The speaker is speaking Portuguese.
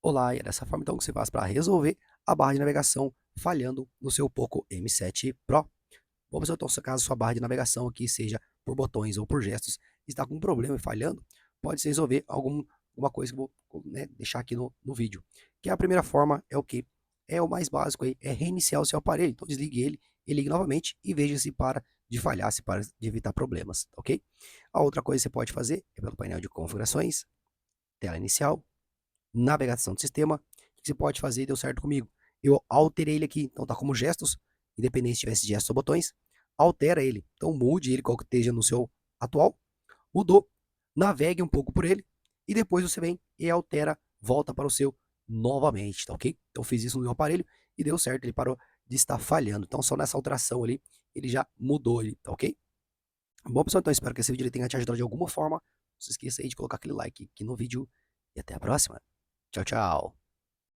Olá, e é dessa forma então que você faz para resolver a barra de navegação falhando no seu Poco M7 Pro. Bom, pessoal, então, se caso sua barra de navegação aqui, seja por botões ou por gestos, está com um problema e falhando, pode se resolver alguma coisa que eu vou, né, deixar aqui no vídeo. Que a primeira forma é o que? É o mais básico aí, é reiniciar o seu aparelho. Então desligue ele e ligue novamente e veja se para de falhar, se para de evitar problemas, ok? A outra coisa que você pode fazer é pelo painel de configurações, tela inicial, navegação do sistema. O que você pode fazer e deu certo comigo? Eu alterei ele aqui, então tá como gestos, independente se tivesse gestos ou botões, altera ele. Então mude ele qual que esteja no seu atual, mudou, navegue um pouco por ele e depois você vem e altera, volta para o seu novamente, tá ok? Então fiz isso no meu aparelho e deu certo, ele parou de estar falhando. Então só nessa alteração ali, ele já mudou ali, tá ok? Bom, pessoal, então espero que esse vídeo tenha te ajudado de alguma forma. Não se esqueça aí de colocar aquele like aqui no vídeo e até a próxima. Tchau, tchau.